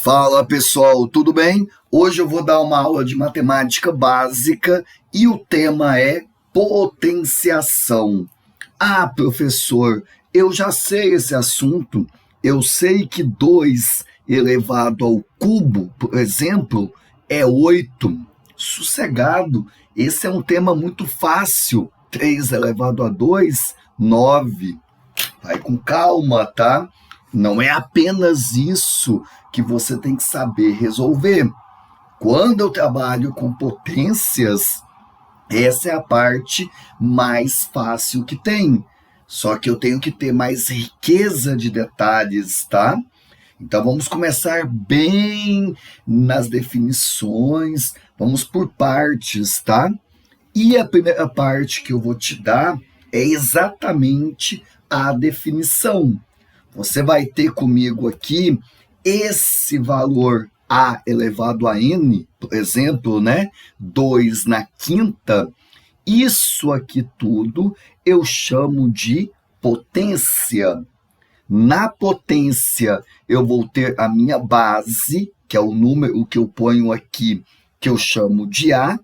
Fala pessoal, tudo bem? Hoje eu vou dar uma aula de matemática básica e o tema é potenciação. Ah, professor, eu já sei esse assunto. Eu sei que 2 elevado ao cubo, por exemplo, é 8. Sossegado, esse é um tema muito fácil. 3 elevado a 2, 9. Vai com calma, tá? Não é apenas isso que você tem que saber resolver. Quando eu trabalho com potências, essa é a parte mais fácil que tem. Só que eu tenho que ter mais riqueza de detalhes, tá? Então vamos começar bem nas definições, vamos por partes, tá? E a primeira parte que eu vou te dar é exatamente a definição. Você vai ter comigo aqui esse valor a elevado a n, por exemplo, né? 2 na quinta. Isso aqui tudo eu chamo de potência. Na potência, eu vou ter a minha base, que é o número que eu ponho aqui, que eu chamo de A.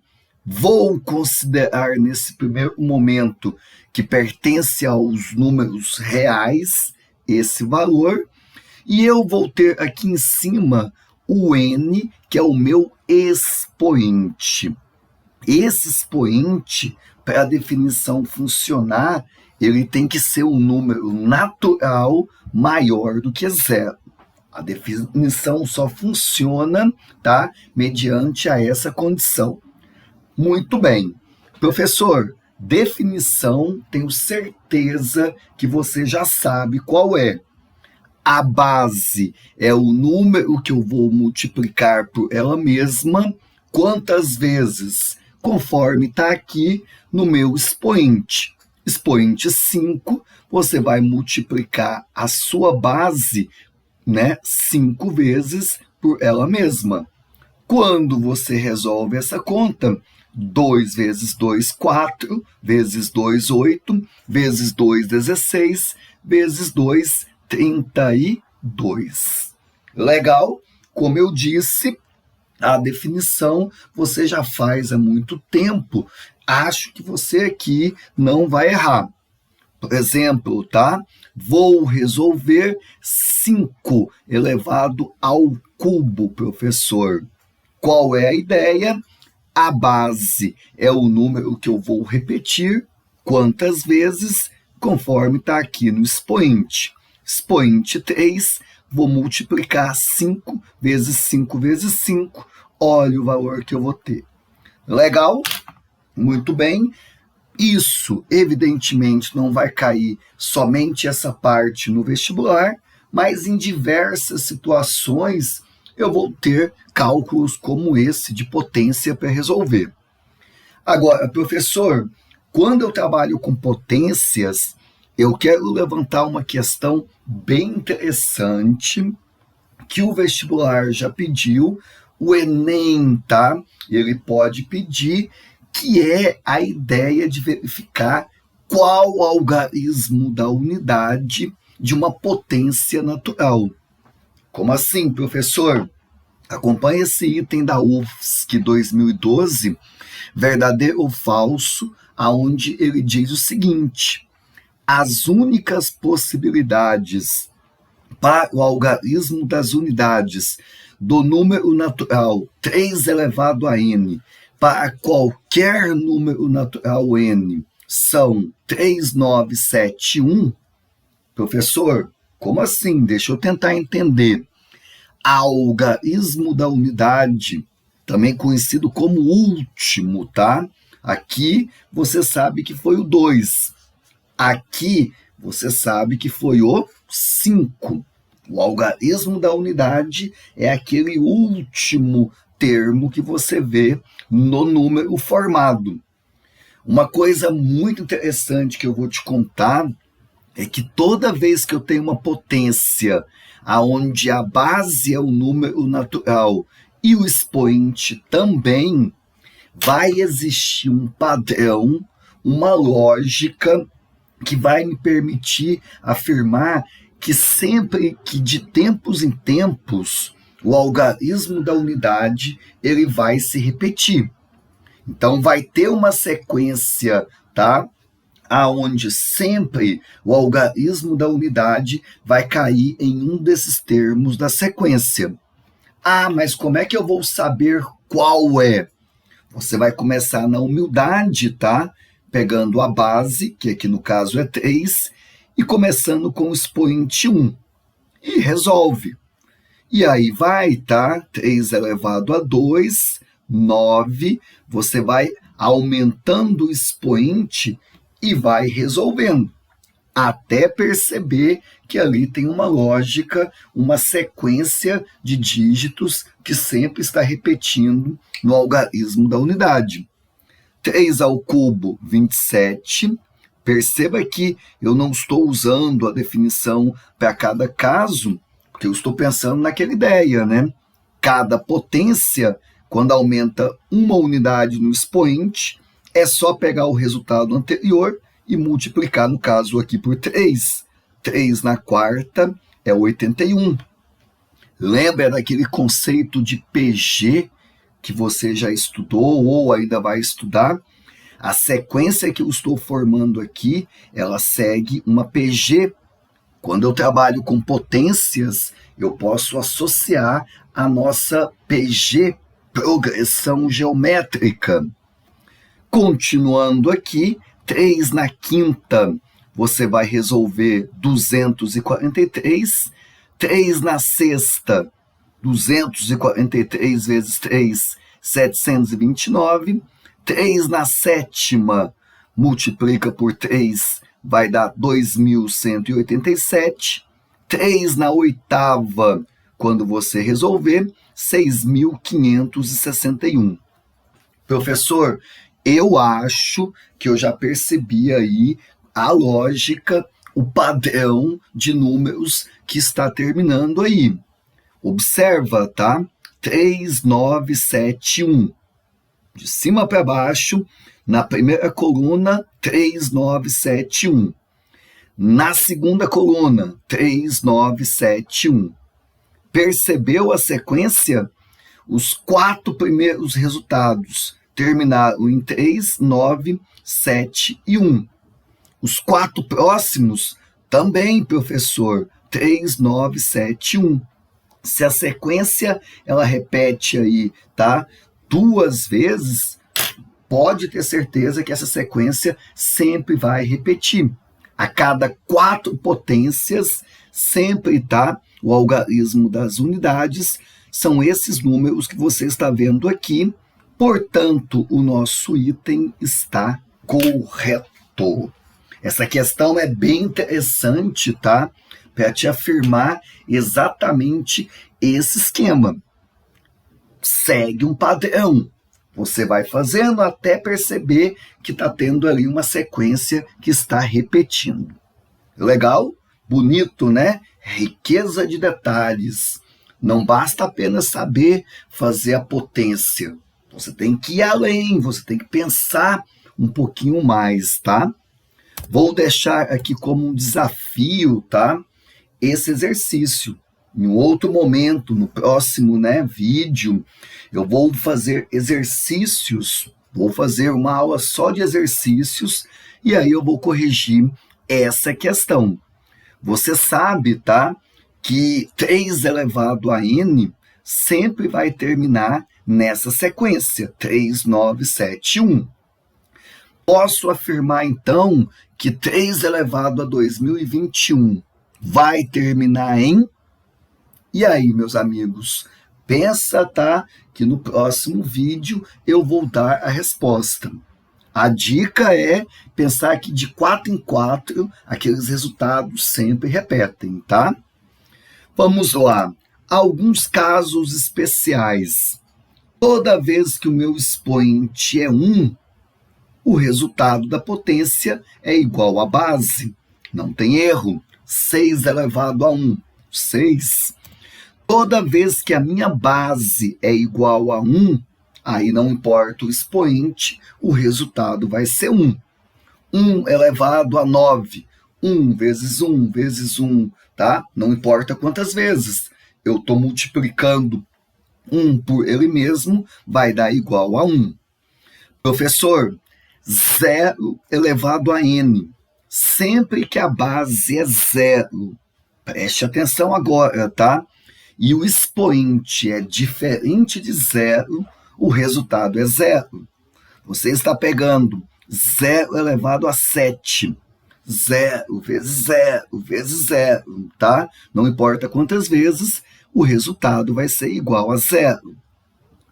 Vou considerar nesse primeiro momento que pertence aos números reais, esse valor, e eu vou ter aqui em cima o n, que é o meu expoente. Esse expoente, para a definição funcionar, ele tem que ser um número natural maior do que zero. A definição só funciona, tá, mediante a essa condição. Muito bem. Professor, definição, tenho certeza que você já sabe qual é. A base é o número que eu vou multiplicar por ela mesma, quantas vezes? Conforme está aqui no meu expoente. Expoente 5, você vai multiplicar a sua base, né, 5 vezes por ela mesma. Quando você resolve essa conta, 2 vezes 2, 4, vezes 2, 8, vezes 2, 16, vezes 2, 32. Legal? Como eu disse, a definição você já faz há muito tempo. Acho que você aqui não vai errar. Por exemplo, tá? Vou resolver 5 elevado ao cubo, professor. Qual é a ideia? A base é o número que eu vou repetir quantas vezes, conforme está aqui no expoente. Expoente 3, vou multiplicar 5 vezes 5 vezes 5, olha o valor que eu vou ter. Legal? Muito bem. Isso, evidentemente, não vai cair somente essa parte no vestibular, mas em diversas situações eu vou ter cálculos como esse de potência para resolver. Agora, professor, quando eu trabalho com potências, eu quero levantar uma questão bem interessante que o vestibular já pediu, o Enem, tá? Ele pode pedir, que é a ideia de verificar qual o algarismo da unidade de uma potência natural. Como assim, professor? Acompanhe esse item da UFSC 2012, verdadeiro ou falso, aonde ele diz o seguinte: as únicas possibilidades para o algarismo das unidades do número natural 3 elevado a n para qualquer número natural n são 3, 9, 7, 1. Professor, como assim? Deixa eu tentar entender. Algarismo da unidade, também conhecido como último, tá? Aqui você sabe que foi o 2. Aqui você sabe que foi o 5. O algarismo da unidade é aquele último termo que você vê no número formado. Uma coisa muito interessante que eu vou te contar é que toda vez que eu tenho uma potência aonde a base é o número natural e o expoente também, vai existir um padrão, uma lógica que vai me permitir afirmar que sempre que de tempos em tempos o algarismo da unidade ele vai se repetir. Então, vai ter uma sequência, tá? Aonde sempre o algarismo da unidade vai cair em um desses termos da sequência. Ah, mas como é que eu vou saber qual é? Você vai começar na humildade, tá? Pegando a base, que aqui no caso é 3, e começando com o expoente 1. E resolve. E aí vai, tá? 3 elevado a 2, 9. Você vai aumentando o expoente e vai resolvendo, até perceber que ali tem uma lógica, uma sequência de dígitos que sempre está repetindo no algarismo da unidade. 3 ao cubo, 27. Perceba que eu não estou usando a definição para cada caso, porque eu estou pensando naquela ideia, né? Cada potência, quando aumenta uma unidade no expoente, é só pegar o resultado anterior e multiplicar, no caso aqui, por 3. 3 na quarta é 81. Lembra daquele conceito de PG que você já estudou ou ainda vai estudar? A sequência que eu estou formando aqui, ela segue uma PG. Quando eu trabalho com potências, eu posso associar a nossa PG, progressão geométrica. Continuando aqui, 3 na quinta, você vai resolver 243. 3 na sexta, 243 vezes 3, 729. 3 na sétima, multiplica por 3, vai dar 2.187. 3 na oitava, quando você resolver, 6.561. Professor, eu acho que eu já percebi aí a lógica, o padrão de números que está terminando aí. Observa, tá? 3, 9, 7, 1. De cima para baixo, na primeira coluna, 3, 9, 7, 1. Na segunda coluna, 3, 9, 7, 1. Percebeu a sequência? Os 4 primeiros resultados terminaram em 3, 9, 7 e 1. Os 4 próximos também, professor, 3, 9, 7, 1. Se a sequência ela repete aí, tá? 2 vezes, pode ter certeza que essa sequência sempre vai repetir. A cada 4 potências, sempre, tá? O algarismo das unidades são esses números que você está vendo aqui. Portanto, o nosso item está correto. Essa questão é bem interessante, tá? Para te afirmar exatamente esse esquema. Segue um padrão. Você vai fazendo até perceber que está tendo ali uma sequência que está repetindo. Legal? Bonito, né? Riqueza de detalhes. Não basta apenas saber fazer a potência. Você tem que ir além, você tem que pensar um pouquinho mais, tá? Vou deixar aqui como um desafio, tá? Esse exercício. Em outro momento, no próximo, vídeo, eu vou fazer exercícios, vou fazer uma aula só de exercícios e aí eu vou corrigir essa questão. Você sabe, tá, que 3 elevado a n sempre vai terminar nessa sequência, 3, 9, 7, 1. Posso afirmar, então, que 3 elevado a 2021 vai terminar em... E aí, meus amigos, pensa, tá, que no próximo vídeo eu vou dar a resposta. A dica é pensar que de 4 em 4 aqueles resultados sempre repetem, tá? Vamos lá. Alguns casos especiais. Toda vez que o meu expoente é 1, o resultado da potência é igual à base. Não tem erro. 6 elevado a 1, 6. Toda vez que a minha base é igual a 1, aí não importa o expoente, o resultado vai ser 1. 1 elevado a 9, 1 vezes 1 vezes 1, tá? Não importa quantas vezes. eu estou multiplicando 1 por ele mesmo, vai dar igual a 1. Professor, 0 elevado a n. Sempre que a base é 0, preste atenção agora, tá? E o expoente é diferente de 0, o resultado é 0. Você está pegando 0 elevado a 7. 0 vezes 0 vezes 0, tá? Não importa quantas vezes, o resultado vai ser igual a 0.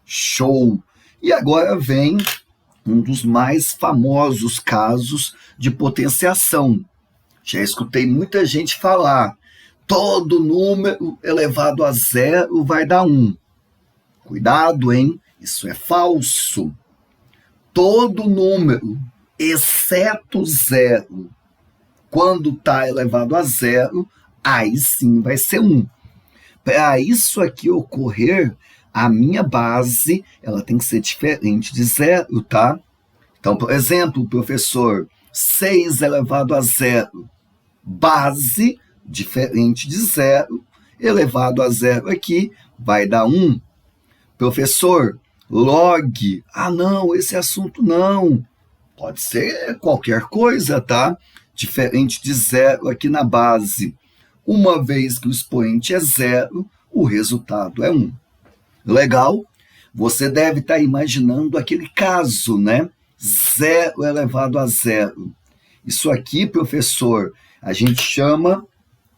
Show! E agora vem um dos mais famosos casos de potenciação. Já escutei muita gente falar, todo número elevado a 0 vai dar 1. Cuidado, hein? Isso é falso. Todo número, exceto 0, quando está elevado a 0, aí sim vai ser 1. Para isso aqui ocorrer, a minha base ela tem que ser diferente de 0, tá? Então, por exemplo, professor, 6 elevado a 0, base diferente de 0, elevado a 0 aqui vai dar 1. Professor, log, não, esse assunto não. Pode ser qualquer coisa, tá? Diferente de 0 aqui na base. Uma vez que o expoente é 0, o resultado é 1. Legal? Você deve estar imaginando aquele caso, né? 0 elevado a 0. Isso aqui, professor, a gente chama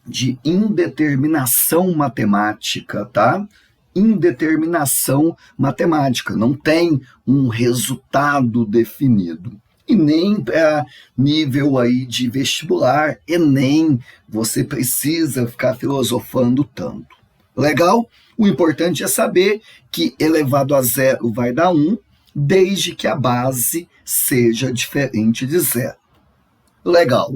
de indeterminação matemática, tá? Indeterminação matemática. Não tem um resultado definido. E nem para nível aí de vestibular, Enem, você precisa ficar filosofando tanto. Legal? O importante é saber que elevado a 0 vai dar 1, desde que a base seja diferente de 0. Legal.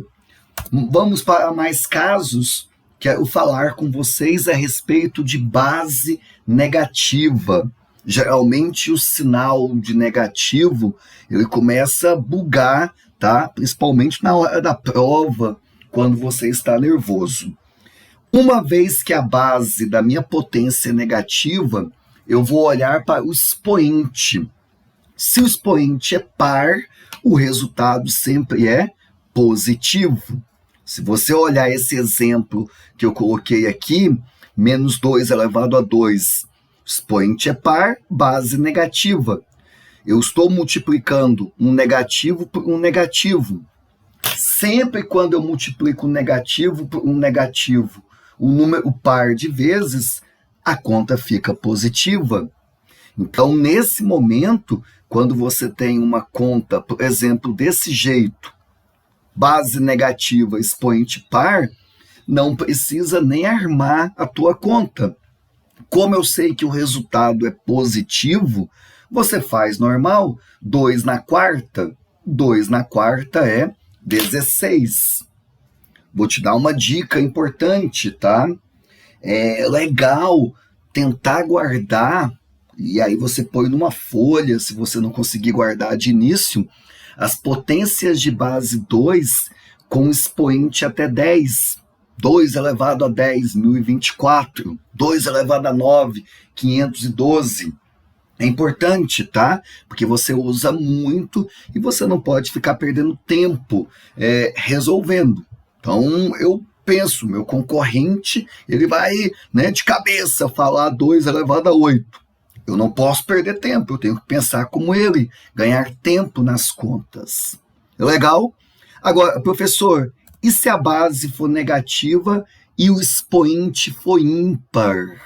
Vamos para mais casos. Quero falar com vocês a respeito de base negativa. Geralmente o sinal de negativo, ele começa a bugar, tá? Principalmente na hora da prova, quando você está nervoso. Uma vez que a base da minha potência é negativa, eu vou olhar para o expoente. Se o expoente é par, o resultado sempre é positivo. Se você olhar esse exemplo que eu coloquei aqui, menos 2 elevado a 2, expoente é par, base negativa. Eu estou multiplicando um negativo por um negativo. Sempre quando eu multiplico um negativo por um negativo, o número par de vezes, a conta fica positiva. Então, nesse momento, quando você tem uma conta, por exemplo, desse jeito, base negativa, expoente par, não precisa nem armar a tua conta. Como eu sei que o resultado é positivo, você faz normal, 2 na quarta. 2 na quarta é 16. Vou te dar uma dica importante, tá? É legal tentar guardar, e aí você põe numa folha, se você não conseguir guardar de início, as potências de base 2 com expoente até 10. 2 elevado a 10, 1024. 2 elevado a 9, 512. É importante, tá? Porque você usa muito e você não pode ficar perdendo tempo resolvendo. Então, eu penso, meu concorrente, ele vai de cabeça falar 2 elevado a 8. Eu não posso perder tempo, eu tenho que pensar como ele, ganhar tempo nas contas. Legal? Agora, professor, e se a base for negativa e o expoente for ímpar?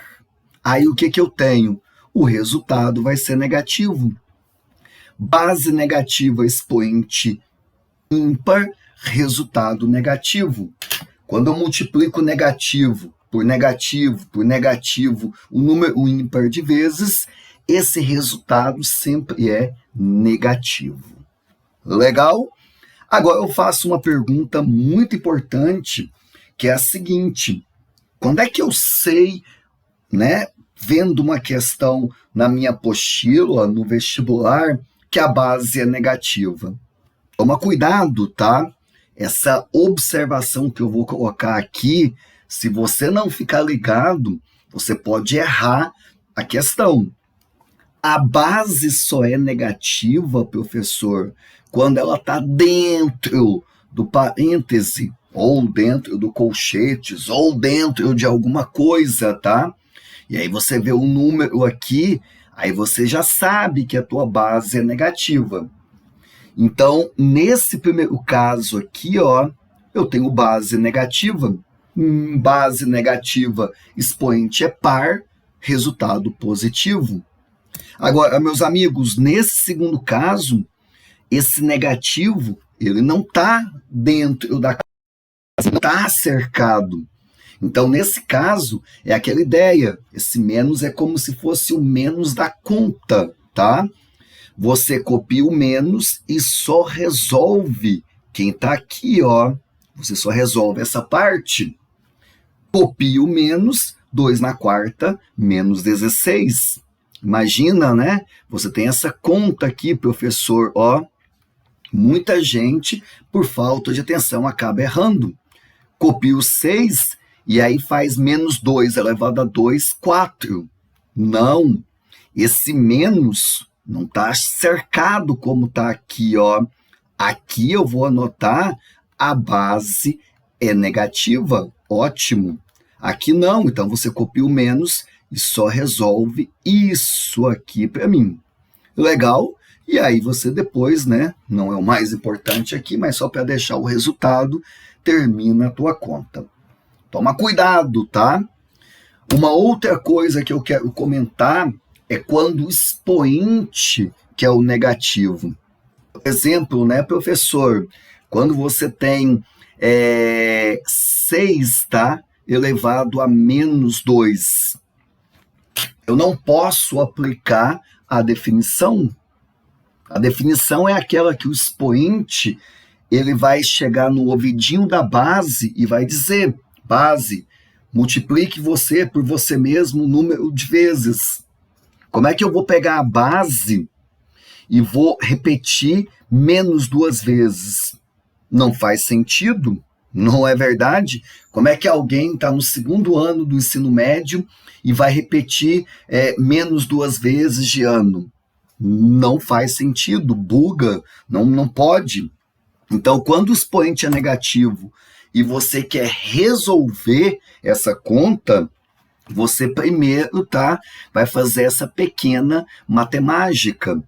Aí o que eu tenho? O resultado vai ser negativo. Base negativa, expoente ímpar, resultado negativo. Quando eu multiplico negativo por negativo por negativo, o número ímpar de vezes, esse resultado sempre é negativo. Legal? Agora eu faço uma pergunta muito importante, que é a seguinte: quando é que eu sei, vendo uma questão na minha apostila, no vestibular, que a base é negativa? Toma cuidado, tá? Essa observação que eu vou colocar aqui, se você não ficar ligado, Você pode errar a questão. A base só é negativa, professor, quando ela está dentro do parêntese, ou dentro do colchetes, ou dentro de alguma coisa, tá? E aí você vê o número aqui, aí você já sabe que a tua base é negativa. Então, nesse primeiro caso aqui, ó, eu tenho base negativa. Base negativa, expoente é par, resultado positivo. Agora, meus amigos, nesse segundo caso, esse negativo, ele não está dentro da casa, não está cercado. Então, nesse caso, é aquela ideia, esse menos é como se fosse o menos da conta, tá? Você copia o menos e só resolve quem está aqui, ó. Você só resolve essa parte. Copia o menos, 2 na quarta, menos 16. Imagina, né? Você tem essa conta aqui, professor, ó. Muita gente, por falta de atenção, acaba errando. Copia o 6 e aí faz menos 2 elevado a 2, 4. Não, esse menos não está cercado como está aqui, ó. Aqui eu vou anotar a base é negativa, ótimo. Aqui não, então você copia o menos e só resolve isso aqui para mim. Legal? E aí você depois, né, não é o mais importante aqui, mas só para deixar o resultado, termina a tua conta. Toma cuidado, tá? Uma outra coisa que eu quero comentar é quando o expoente, que é o negativo. Por exemplo, né, professor, quando você tem 6, tá, elevado a menos 2, eu não posso aplicar a definição. A definição é aquela que o expoente ele vai chegar no ouvidinho da base e vai dizer, base, multiplique você por você mesmo o número de vezes. Como é que eu vou pegar a base e vou repetir menos 2 vezes? Não faz sentido, não é verdade? Como é que alguém está no segundo ano do ensino médio e vai repetir menos 2 vezes de ano? Não faz sentido, buga, não pode. Então, quando o expoente é negativo e você quer resolver essa conta, você primeiro, tá, vai fazer essa pequena matemática.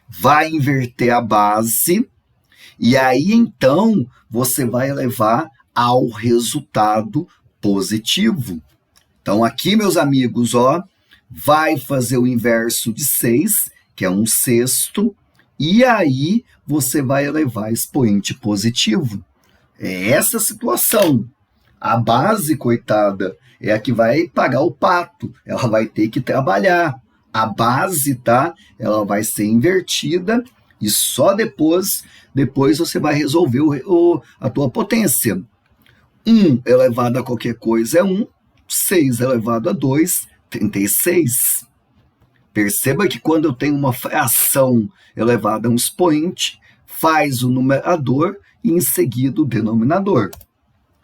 Vai inverter a base e aí, então, você vai levar ao resultado positivo. Então, aqui, meus amigos, ó, vai fazer o inverso de 6, que é 1/6, e aí você vai elevar expoente positivo. É essa situação. A base, coitada, é a que vai pagar o pato, ela vai ter que trabalhar. A base, tá? Ela vai ser invertida e só depois você vai resolver a tua potência. 1 elevado a qualquer coisa é 1, 6 elevado a 2, 36. Perceba que quando eu tenho uma fração elevada a um expoente, faz o numerador e em seguida o denominador.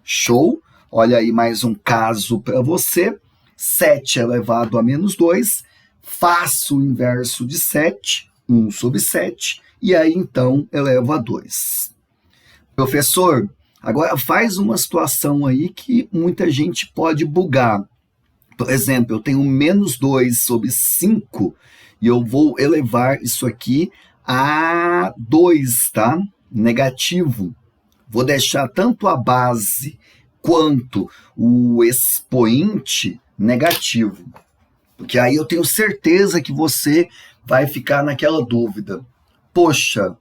Show? Olha aí mais um caso para você. 7 elevado a menos 2, faço o inverso de 7, 1/7, e aí então elevo a 2. Professor, agora faz uma situação aí que muita gente pode bugar. Por exemplo, eu tenho menos 2/5 e eu vou elevar isso aqui a 2, tá? Negativo. Vou deixar tanto a base quanto o expoente negativo. Porque aí eu tenho certeza que você vai ficar naquela dúvida. Poxa,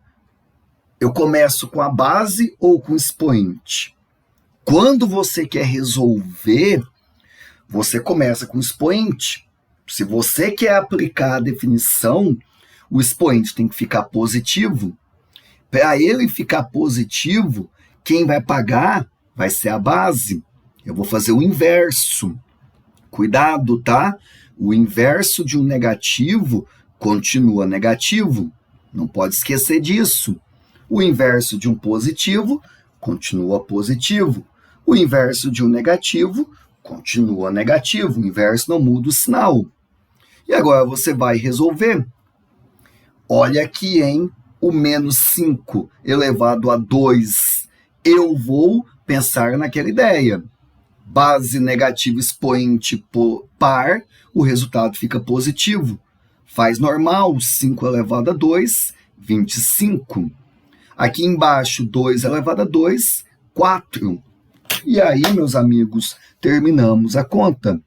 eu começo com a base ou com o expoente? Quando você quer resolver, você começa com o expoente. Se você quer aplicar a definição, o expoente tem que ficar positivo. Para ele ficar positivo, quem vai pagar vai ser a base. Eu vou fazer o inverso. Cuidado, tá? O inverso de um negativo continua negativo. Não pode esquecer disso. O inverso de um positivo continua positivo. O inverso de um negativo Continua negativo, o inverso não muda o sinal. E agora você vai resolver. Olha aqui, hein? O menos 5 elevado a 2. Eu vou pensar naquela ideia. Base negativa expoente par, o resultado fica positivo. Faz normal, 5 elevado a 2, 25. Aqui embaixo, 2 elevado a 2, 4. E aí, meus amigos, terminamos a conta.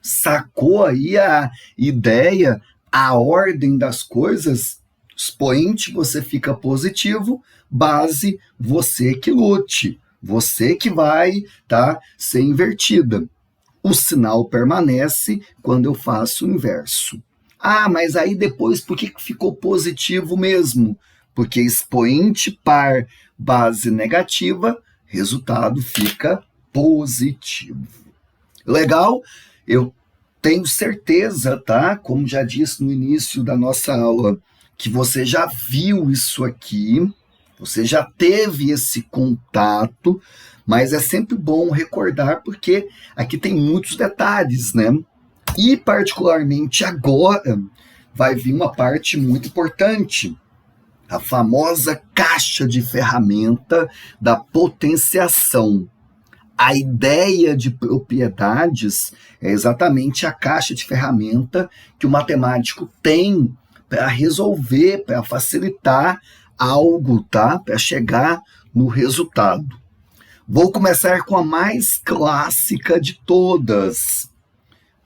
Sacou aí a ideia, a ordem das coisas? Expoente, você fica positivo, base, você que lute, você que vai ser invertida. O sinal permanece quando eu faço o inverso. Ah, mas aí depois por que ficou positivo mesmo? Porque expoente par base negativa, resultado fica positivo. Legal? Eu tenho certeza, como já disse no início da nossa aula, que você já viu isso aqui, você já teve esse contato, mas é sempre bom recordar porque aqui tem muitos detalhes, né? E particularmente agora vai vir uma parte muito importante, a famosa caixa de ferramenta da potenciação. A ideia de propriedades é exatamente a caixa de ferramenta que o matemático tem para resolver, para facilitar algo, para chegar no resultado. Vou começar com a mais clássica de todas.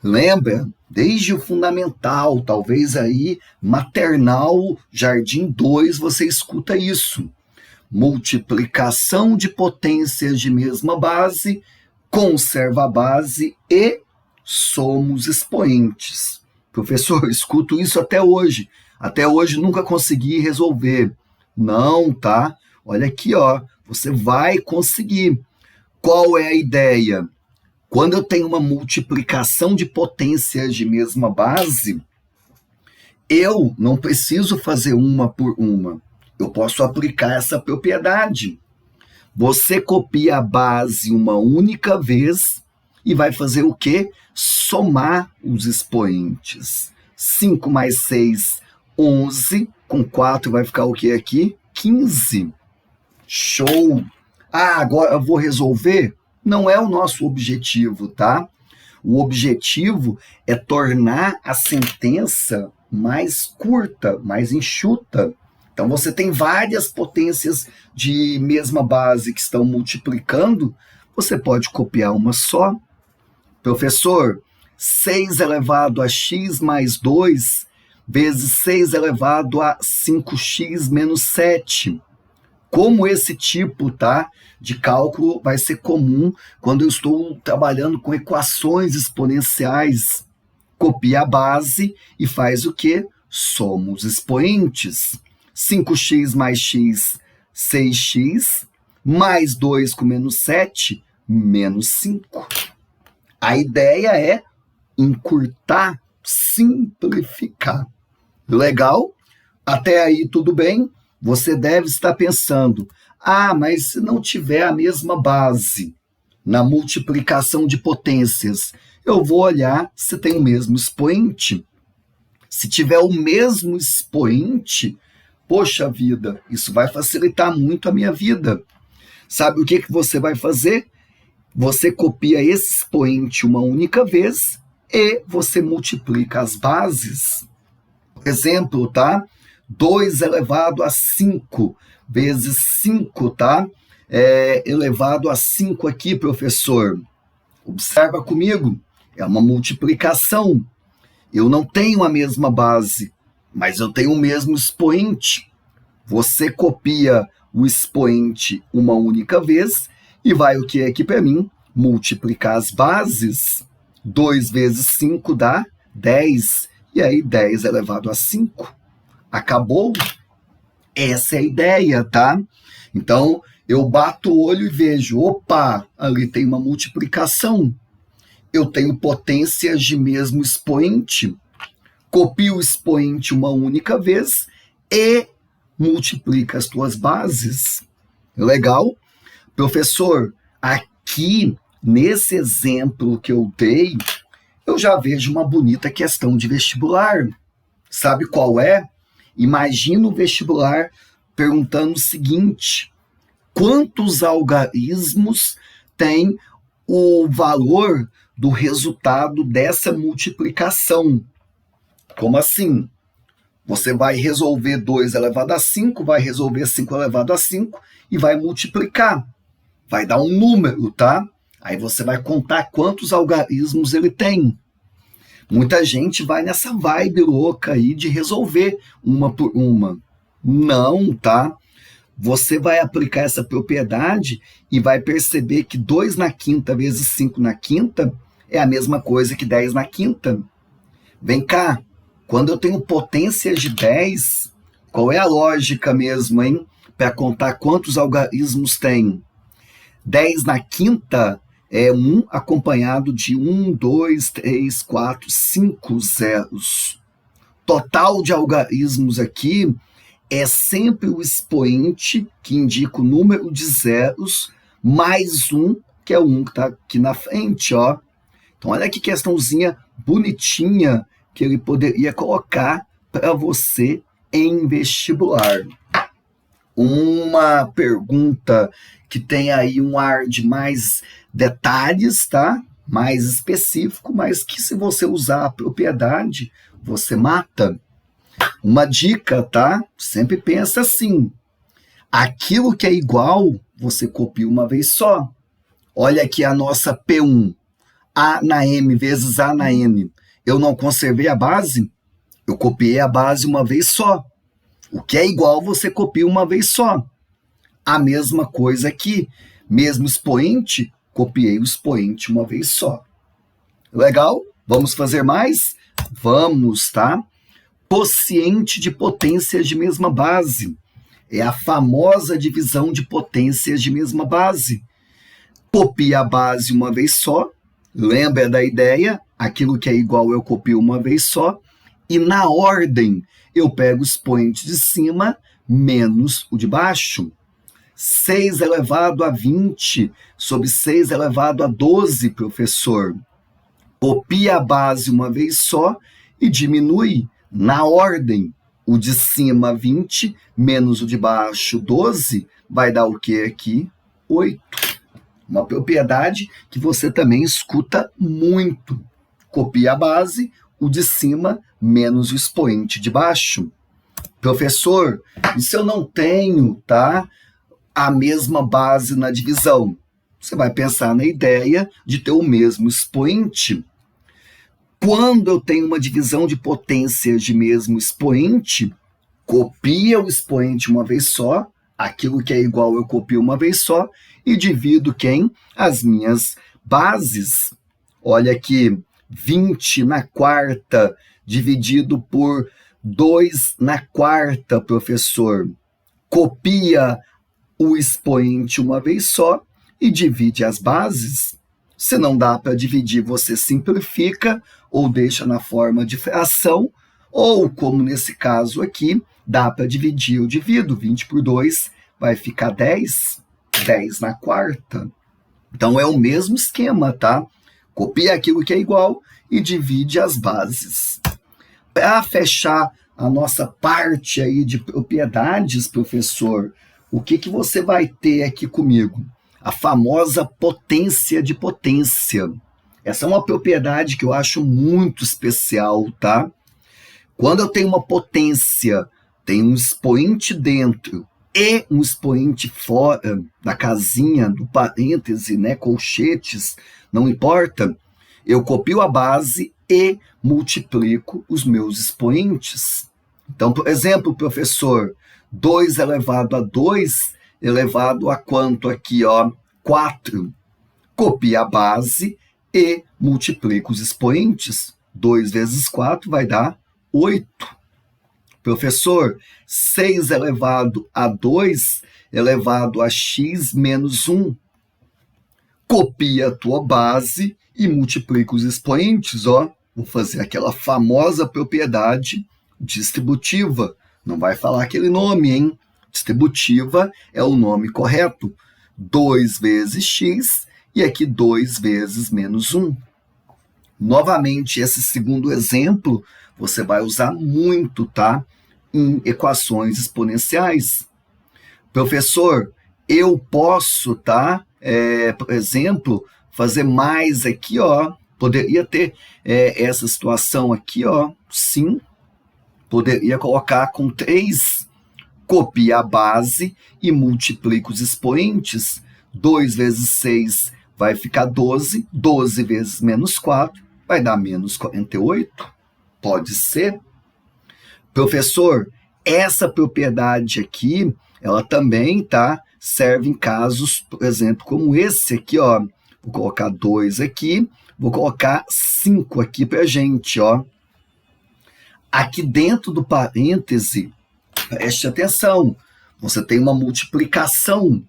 Lembra? Desde o fundamental, talvez aí maternal, jardim 2, você escuta isso. Multiplicação de potências de mesma base, conserva a base e somos expoentes. Professor, escuto isso até hoje. Até hoje nunca consegui resolver. Não, Olha aqui, você vai conseguir. Qual é a ideia? Quando eu tenho uma multiplicação de potências de mesma base, eu não preciso fazer uma por uma. Eu posso aplicar essa propriedade. Você copia a base uma única vez e vai fazer o quê? Somar os expoentes. 5 mais 6, 11. Com 4 vai ficar o quê aqui? 15. Show! Agora eu vou resolver? Não é o nosso objetivo, O objetivo é tornar a sentença mais curta, mais enxuta. Então, você tem várias potências de mesma base que estão multiplicando, você pode copiar uma só. Professor, 6 elevado a x mais 2 vezes 6 elevado a 5x menos 7. Como esse tipo, de cálculo vai ser comum quando eu estou trabalhando com equações exponenciais. Copia a base e faz o quê? Soma os expoentes. 5x mais x, 6x, mais 2 com menos 7, menos 5. A ideia é encurtar, simplificar. Legal? Até aí tudo bem? Você deve estar pensando, mas se não tiver a mesma base na multiplicação de potências, eu vou olhar se tem o mesmo expoente. Se tiver o mesmo expoente, poxa vida, isso vai facilitar muito a minha vida. Sabe o que você vai fazer? Você copia esse expoente uma única vez e você multiplica as bases. Por exemplo, 2 elevado a 5 vezes 5, elevado a 5 aqui, professor. Observa comigo, é uma multiplicação. Eu não tenho a mesma base, mas eu tenho o mesmo expoente. Você copia o expoente uma única vez e vai o que é aqui para mim? Multiplicar as bases. 2 vezes 5 dá 10. E aí 10 elevado a 5. Acabou? Essa é a ideia, Então, eu bato o olho e vejo, opa, ali tem uma multiplicação. Eu tenho potências de mesmo expoente. Copio o expoente uma única vez e multiplica as tuas bases. Legal? Professor, aqui nesse exemplo que eu dei, eu já vejo uma bonita questão de vestibular. Sabe qual é? Imagina o vestibular perguntando o seguinte: quantos algarismos tem o valor do resultado dessa multiplicação? Como assim? Você vai resolver 2 elevado a 5, vai resolver 5 elevado a 5 e vai multiplicar. Vai dar um número, tá? Aí você vai contar quantos algarismos ele tem. Muita gente vai nessa vibe louca aí de resolver uma por uma. Não, tá? Você vai aplicar essa propriedade e vai perceber que 2 na quinta vezes 5 na quinta é a mesma coisa que 10 na quinta. Vem cá, quando eu tenho potências de 10, qual é a lógica mesmo, hein? Para contar quantos algarismos tem? 10 na quinta é 1 acompanhado de 1, 2, 3, 4, 5 zeros. Total de algarismos aqui é sempre o expoente, que indica o número de zeros, mais 1, que é o 1 que está aqui na frente, ó. Então, olha que questãozinha bonitinha que ele poderia colocar para você em vestibular. Uma pergunta que tem aí um ar de mais detalhes, tá? Mais específico, mas que se você usar a propriedade, você mata. Uma dica, tá? Sempre pensa assim: aquilo que é igual, você copia uma vez só. Olha aqui a nossa P1. A na M vezes A na N. Eu não conservei a base? Eu copiei a base uma vez só. O que é igual, você copia uma vez só. A mesma coisa aqui. Mesmo expoente, copiei o expoente uma vez só. Legal? Vamos fazer mais? Vamos, tá? Quociente de potências de mesma base. É a famosa divisão de potências de mesma base. Copia a base uma vez só. Lembra da ideia? Aquilo que é igual eu copio uma vez só. E na ordem, eu pego o expoente de cima menos o de baixo. 6 elevado a 20 sobre 6 elevado a 12, professor. Copia a base uma vez só e diminui na ordem. O de cima 20 menos o de baixo 12 vai dar o que aqui? 8. Uma propriedade que você também escuta muito. Copia a base, o de cima menos o expoente de baixo. Professor, e se eu não tenho, tá, a mesma base na divisão? Você vai pensar na ideia de ter o mesmo expoente. Quando eu tenho uma divisão de potências de mesmo expoente, copia o expoente uma vez só, aquilo que é igual eu copio uma vez só, e divido quem? As minhas bases. Olha aqui, 20 na quarta dividido por 2 na quarta, professor. Copia o expoente uma vez só e divide as bases. Se não dá para dividir, você simplifica ou deixa na forma de fração, ou, como nesse caso aqui, dá para dividir, eu divido. 20 por 2 vai ficar 10. 10 na quarta. Então, é o mesmo esquema, tá? Copia aquilo que é igual e divide as bases. Para fechar a nossa parte aí de propriedades, professor, o que você vai ter aqui comigo? A famosa potência de potência. Essa é uma propriedade que eu acho muito especial, tá? Quando eu tenho uma potência, tem um expoente dentro e um expoente fora da casinha, do parêntese, né, colchetes, não importa, eu copio a base e multiplico os meus expoentes. Então, por exemplo, professor, 2 elevado a 2 elevado a quanto aqui, ó? 4. Copia a base e multiplica os expoentes. 2 vezes 4 vai dar 8. Professor, 6 elevado a 2 elevado a x menos 1. Copia a tua base e multiplica os expoentes, ó. Vou fazer aquela famosa propriedade distributiva. Não vai falar aquele nome, hein? Distributiva é o nome correto. 2 vezes x e aqui 2 vezes menos 1. Novamente, esse segundo exemplo, você vai usar muito, tá? Em equações exponenciais. Professor, eu posso, tá? Por exemplo, fazer mais aqui, ó. Poderia ter essa situação aqui, ó. Sim. Poderia colocar com 3, copia a base e multiplica os expoentes. 2 vezes 6 vai ficar 12. 12 vezes menos 4 vai dar menos 48. Pode ser. Professor, essa propriedade aqui, ela também, tá? Serve em casos, por exemplo, como esse aqui, ó. Vou colocar 2 aqui, vou colocar 5 aqui pra gente, ó. Aqui dentro do parêntese, preste atenção, você tem uma multiplicação.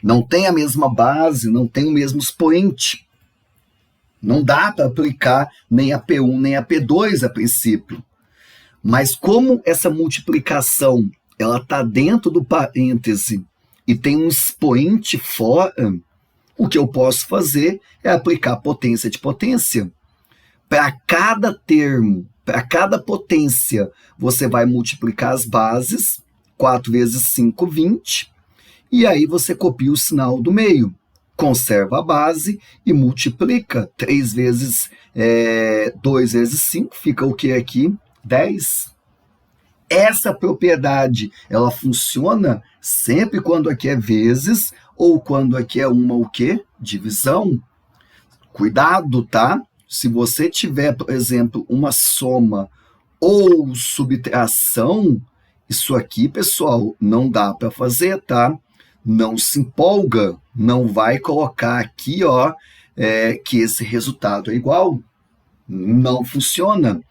Não tem a mesma base, não tem o mesmo expoente. Não dá para aplicar nem a P1 nem a P2 a princípio. Mas como essa multiplicação ela está dentro do parêntese e tem um expoente fora, o que eu posso fazer é aplicar potência de potência. Para cada termo, para cada potência, você vai multiplicar as bases, 4 vezes 5, 20, e aí você copia o sinal do meio. Conserva a base e multiplica. 3 vezes 2 vezes 5, fica o que aqui? 10. Essa propriedade, ela funciona sempre quando aqui é vezes ou quando aqui é uma o quê? Divisão. Cuidado, tá? Se você tiver, por exemplo, uma soma ou subtração, isso aqui, pessoal, não dá para fazer, tá? Não se empolga, não vai colocar aqui, ó, que esse resultado é igual. Não funciona.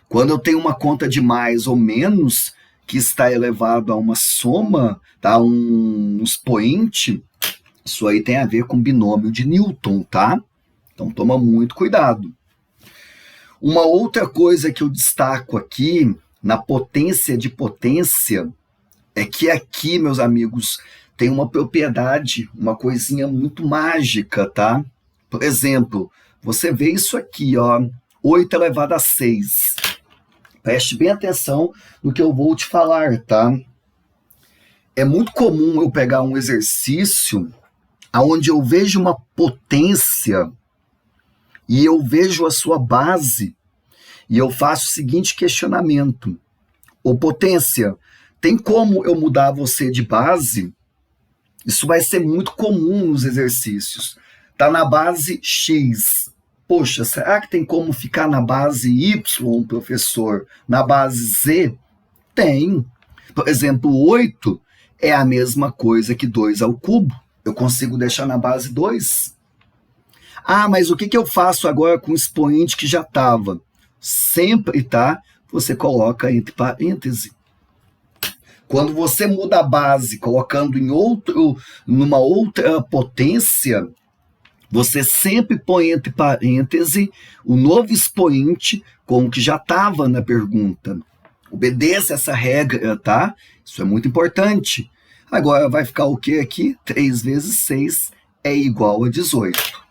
Quando eu tenho uma conta de mais ou menos que está elevado a uma soma, tá? Um expoente, isso aí tem a ver com binômio de Newton, tá? Então toma muito cuidado. Uma outra coisa que eu destaco aqui na potência de potência é que aqui, meus amigos, tem uma propriedade, uma coisinha muito mágica, tá? Por exemplo, você vê isso aqui, ó, 8 elevado a 6. Preste bem atenção no que eu vou te falar, tá? É muito comum eu pegar um exercício onde eu vejo uma potência e eu vejo a sua base e eu faço o seguinte questionamento. Ô potência, tem como eu mudar você de base? Isso vai ser muito comum nos exercícios. Tá na base X. Poxa, será que tem como ficar na base Y, professor? Na base Z? Tem. Por exemplo, 8 é a mesma coisa que 2 ao cubo. Eu consigo deixar na base 2. Ah, mas o que eu faço agora com o expoente que já estava? Sempre, tá? Você coloca entre parênteses. Quando você muda a base, colocando numa outra potência, você sempre põe entre parênteses o novo expoente com o que já estava na pergunta. Obedeça essa regra, tá? Isso é muito importante. Agora vai ficar o que aqui? 3 vezes 6 é igual a 18.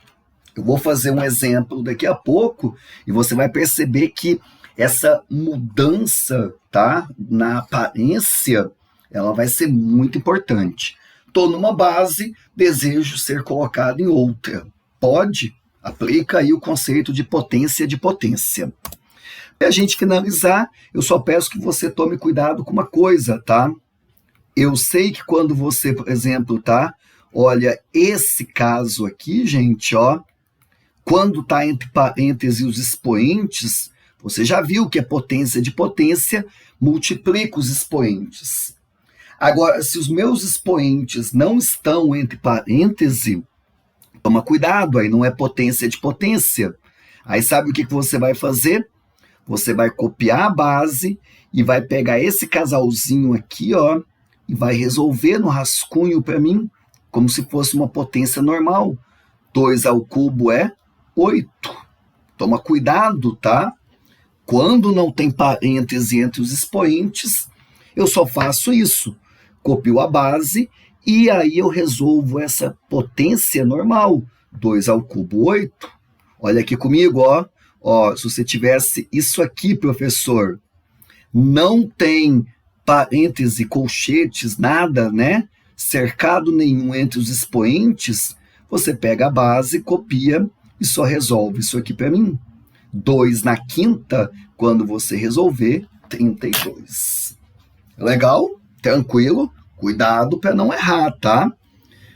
Eu vou fazer um exemplo daqui a pouco e você vai perceber que essa mudança, tá, na aparência, ela vai ser muito importante. Estou numa base, desejo ser colocado em outra. Pode? Aplica aí o conceito de potência de potência. Para a gente finalizar, eu só peço que você tome cuidado com uma coisa, tá? Eu sei que quando você, por exemplo, tá? Olha, esse caso aqui, gente, ó, quando está entre parênteses os expoentes, você já viu que a potência de potência multiplica os expoentes. Agora, se os meus expoentes não estão entre parênteses, toma cuidado, aí não é potência de potência. Aí sabe o que você vai fazer? Você vai copiar a base e vai pegar esse casalzinho aqui, ó, e vai resolver no rascunho para mim, como se fosse uma potência normal. 2 ao cubo é 8. Toma cuidado, tá? Quando não tem parêntese entre os expoentes, eu só faço isso. Copio a base e aí eu resolvo essa potência normal. 2 ao cubo, 8. Olha aqui comigo, ó. Ó, se você tivesse isso aqui, professor, não tem parêntese, colchetes, nada, né? Cercado nenhum entre os expoentes, você pega a base, copia e só resolve isso aqui para mim. 2 na quinta, quando você resolver, 32. Legal? Tranquilo? Cuidado para não errar, tá?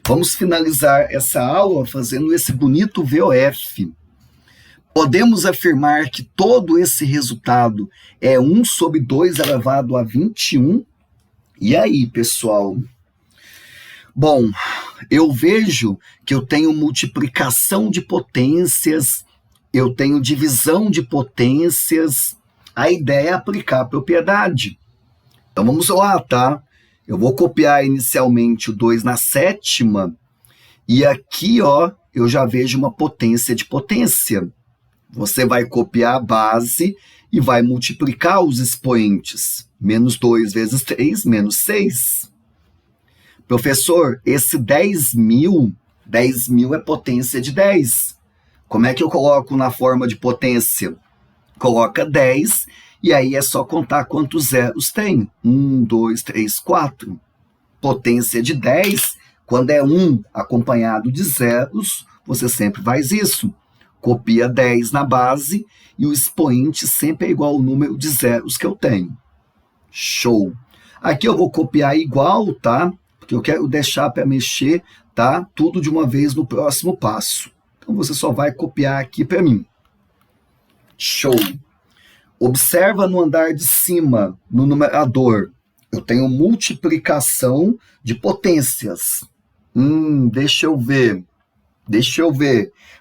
Vamos finalizar essa aula fazendo esse bonito VOF. Podemos afirmar que todo esse resultado é 1 sobre 2 elevado a 21? E aí, pessoal? Bom, eu vejo que eu tenho multiplicação de potências, eu tenho divisão de potências. A ideia é aplicar a propriedade. Então vamos lá, tá? Eu vou copiar inicialmente o 2 na sétima, e aqui, ó, eu já vejo uma potência de potência. Você vai copiar a base e vai multiplicar os expoentes. Menos 2 vezes 3, menos 6. Professor, esse 10.000 é potência de 10. Como é que eu coloco na forma de potência? Coloca 10, e aí é só contar quantos zeros tem. 1, 2, 3, 4. Potência de 10, quando é 1 acompanhado de zeros, você sempre faz isso. Copia 10 na base e o expoente sempre é igual ao número de zeros que eu tenho. Show! Aqui eu vou copiar igual, tá? Porque eu quero deixar para mexer, tá? Tudo de uma vez no próximo passo. Então você só vai copiar aqui para mim. Show! Observa no andar de cima, no numerador, eu tenho multiplicação de potências. Deixa eu ver.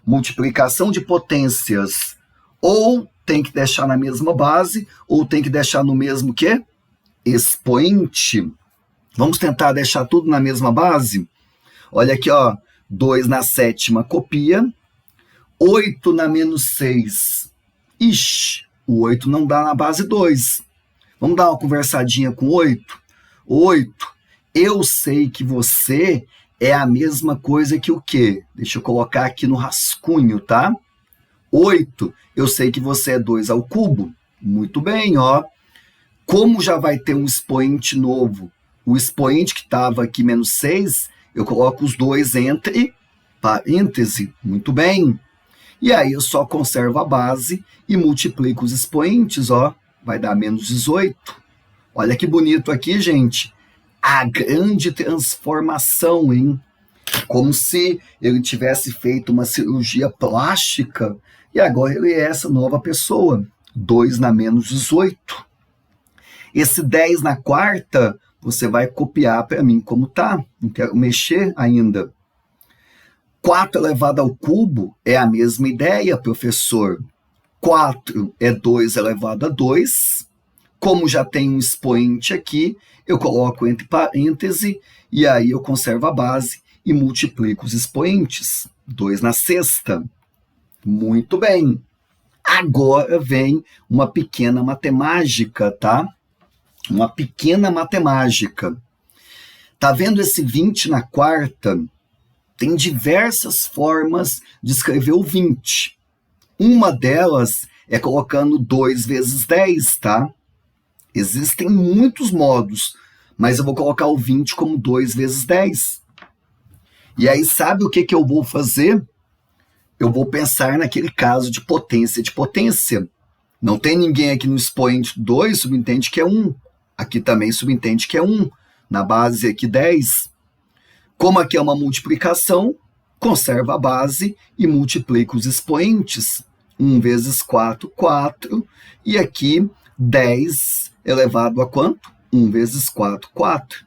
Multiplicação de potências. Ou tem que deixar na mesma base, ou tem que deixar no mesmo quê? Expoente. Vamos tentar deixar tudo na mesma base? Olha aqui, ó. 2 na sétima, copia. 8 na menos 6. Ixi, o 8 não dá na base 2. Vamos dar uma conversadinha com 8? 8, eu sei que você é a mesma coisa que o quê? Deixa eu colocar aqui no rascunho, tá? 8, eu sei que você é 2 ao cubo. Muito bem, ó. Como já vai ter um expoente novo, o expoente que estava aqui, menos 6, eu coloco os 2 entre parêntese. Muito bem. E aí eu só conservo a base e multiplico os expoentes, ó. Vai dar menos 18. Olha que bonito aqui, gente. A grande transformação, hein? Como se ele tivesse feito uma cirurgia plástica e agora ele é essa nova pessoa. 2 na menos 18. Esse 10 na quarta, você vai copiar para mim como tá. Não quero mexer ainda. 4 elevado ao cubo é a mesma ideia, professor. 4 é 2 elevado a 2. Como já tem um expoente aqui, eu coloco entre parênteses e aí eu conservo a base e multiplico os expoentes. 2 na sexta. Muito bem. Agora vem uma pequena matemática, tá? Uma pequena matemática. Tá vendo esse 20 na quarta? Tem diversas formas de escrever o 20. Uma delas é colocando 2 vezes 10, tá? Existem muitos modos, mas eu vou colocar o 20 como 2 vezes 10. E aí, sabe o que eu vou fazer? Eu vou pensar naquele caso de potência de potência. Não tem ninguém aqui no expoente 2, subentende que é 1. Aqui também subentende que é 1. Na base aqui 10. Como aqui é uma multiplicação, conserva a base e multiplica os expoentes. 1 vezes 4, 4. E aqui 10 elevado a quanto? 1 vezes 4, 4.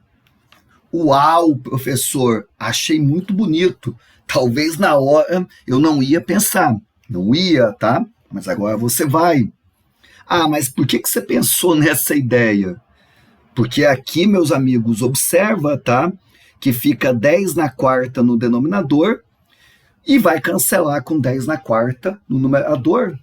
Uau, professor, achei muito bonito. Talvez na hora eu não ia pensar. Não ia, tá? Mas agora você vai. Ah, mas por que você pensou nessa ideia? Porque aqui, meus amigos, observa, tá? Que fica 10 na quarta no denominador e vai cancelar com 10 na quarta no numerador.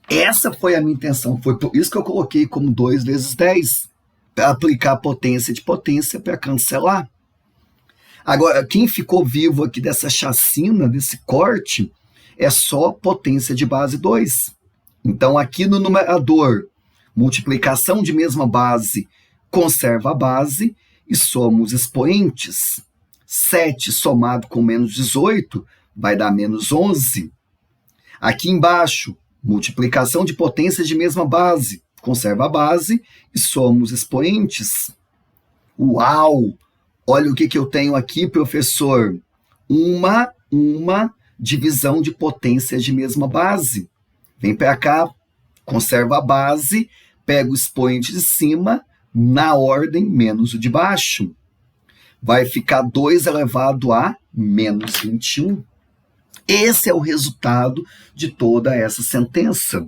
Essa foi a minha intenção. Foi por isso que eu coloquei como 2 vezes 10. Para aplicar potência de potência para cancelar. Agora, quem ficou vivo aqui dessa chacina, desse corte, é só potência de base 2. Então, aqui no numerador, multiplicação de mesma base conserva a base e somos expoentes. 7 somado com menos 18 vai dar menos 11. Aqui embaixo, multiplicação de potências de mesma base conserva a base e somos expoentes. Uau! Olha o que eu tenho aqui, professor. Uma divisão de potências de mesma base. Vem para cá, conserva a base, pega o expoente de cima, na ordem menos o de baixo. Vai ficar 2 elevado a menos 21. Esse é o resultado de toda essa sentença.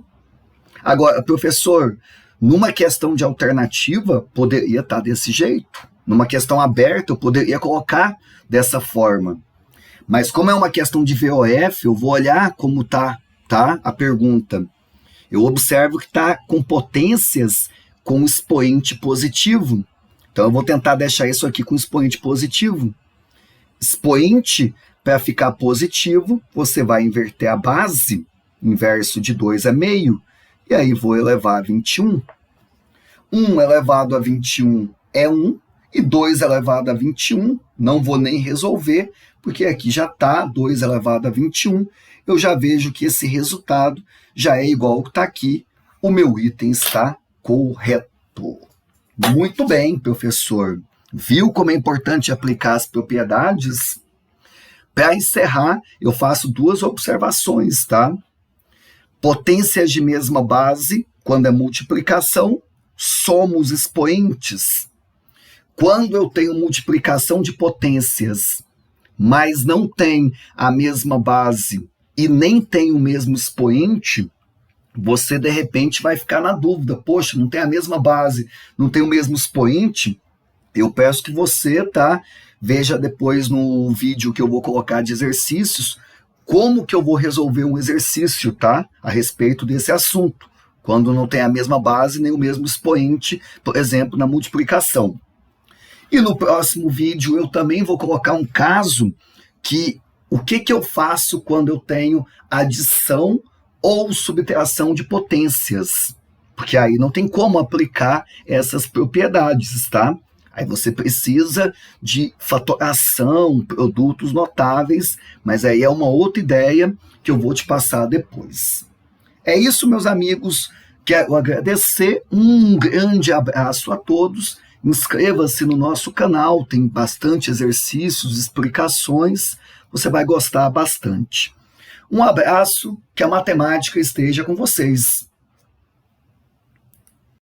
Agora, professor, numa questão de alternativa, poderia estar desse jeito. Numa questão aberta, eu poderia colocar dessa forma. Mas como é uma questão de VOF, eu vou olhar como tá a pergunta. Eu observo que está com potências com expoente positivo. Então, eu vou tentar deixar isso aqui com expoente positivo. Expoente, para ficar positivo, você vai inverter a base. Inverso de 2 é meio. E aí, vou elevar a 21. 1 elevado a 21 é 1. E 2 elevado a 21, não vou nem resolver, porque aqui já está 2 elevado a 21. Eu já vejo que esse resultado já é igual ao que está aqui. O meu item está correto. Muito bem, professor. Viu como é importante aplicar as propriedades? Para encerrar, eu faço 2 observações, tá? Potências de mesma base, quando é multiplicação, somos expoentes. Quando eu tenho multiplicação de potências, mas não tem a mesma base e nem tem o mesmo expoente, você de repente vai ficar na dúvida. Poxa, não tem a mesma base, não tem o mesmo expoente? Eu peço que você, veja depois no vídeo que eu vou colocar de exercícios, como que eu vou resolver um exercício, a respeito desse assunto, quando não tem a mesma base nem o mesmo expoente, por exemplo, na multiplicação. E no próximo vídeo eu também vou colocar um caso que o que eu faço quando eu tenho adição ou subtração de potências. Porque aí não tem como aplicar essas propriedades, Aí você precisa de fatoração, produtos notáveis, mas aí é uma outra ideia que eu vou te passar depois. É isso, meus amigos. Quero agradecer. Um grande abraço a todos. Inscreva-se no nosso canal, tem bastante exercícios, explicações, você vai gostar bastante. Um abraço, que a matemática esteja com vocês.